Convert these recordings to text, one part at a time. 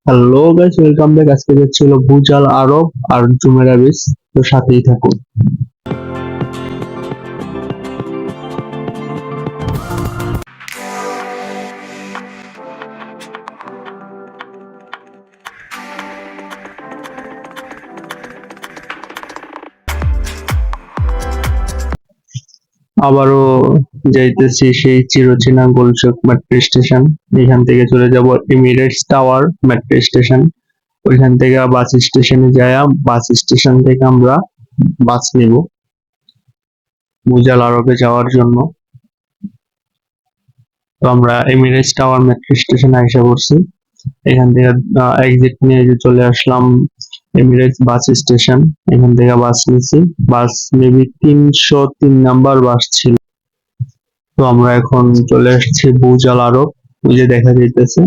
Hello guys, welcome back. আজকে যাচ্ছি হলো ভুজাল আরব আর জুমেরা বিচ। তো সাথেই থাকুন। আবারও যাইতেছি সেই চিরচেনা গোলচক মেট্রো স্টেশন। এখান থেকে চলে যাব এমিরেটস টাওয়ার মেট্রো স্টেশন। ওইখান থেকে বাস স্টেশনে যায়া বাস স্টেশন থেকে আমরা বাস নিব ভুজাল আরবে যাওয়ার জন্য। তো আমরা এমিরেটস টাওয়ার মেট্রো স্টেশনে আইসা পড়ছি। এখান থেকে এক্সিট নিয়ে যে চলে আসলাম এমিরেটস বাস স্টেশন। এখান থেকে বাস নিছি। বাস মেবি 303 নাম্বার বাস ছিল। তো আমরা এখন চলে আসছি ভুজাল আরব। ওই যে দেখা যাইতেছে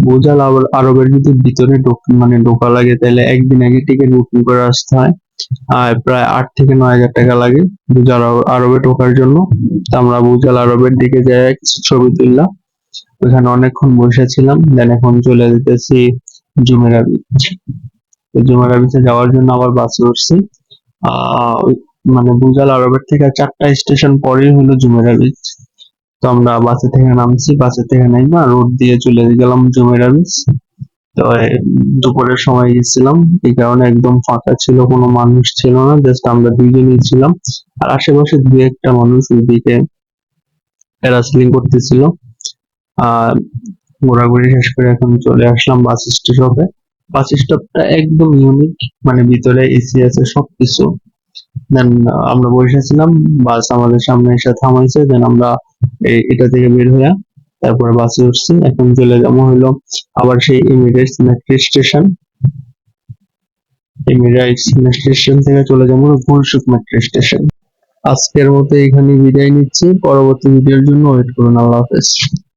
ভুজাল আরবের যদি ভিতরে মানে ঢোকা লাগে তাহলে একদিন আগে টিকিট বুকিং করে আসতে হয়। আর প্রায় 8 থেকে 9 হাজার টাকা লাগে ভুজাল আরবে ঢোকার জন্য। তো আমরা ভুজাল আরবের দিকে যাই, কিছু ছবি তুললাম। ওখানে অনেকক্ষণ বসেছিলাম। দেন এখন চলে যেতেছি জুমেরা বিচ। তো জুমেরা বিচে যাওয়ার জন্য আবার বাসে উঠছি। মানে ভুজাল আরবের থেকে 4টা স্টেশন পরেই হলো জুমেরা বিচ। তো আমরা বাসে থেকে নামছি, বাসে থেকে নাইমা রোড দিয়ে চলে গেলাম জুমেরা বিচ। তো দুপুরের সময় গেছিলাম, এই কারণে একদম ফাঁকা ছিল, কোনো মানুষ ছিল না, জাস্ট আমরা দুইজনই ছিলাম। আর আশেপাশে দুই একটা মানুষ ওইদিকে প্যারাসিলিং করতেছিল। আর ঘোরাঘুরি শেষ করে এখন চলে আসলাম বাস স্টপে। বাস স্টপটা একদম ইউনিক, মানে ভিতরে এসি আছে সবকিছু। দেন আমরা বসেছিলাম, বাস আমাদের সামনে এসে থামাইছে। দেন আমরা এটা থেকে বের হয়ে তারপরে বাসে উঠছি। এখন চলে যাবো হলো আবার সেই Emirates metro station. Emirates metro station থেকে চলে যাবো গুলশুক মেট্রো স্টেশন। আজকের মতো এখানে বিদায় নিচ্ছি, পরবর্তী ভিডিওর জন্য ওয়েট করুন। আল্লাহ হাফেজ।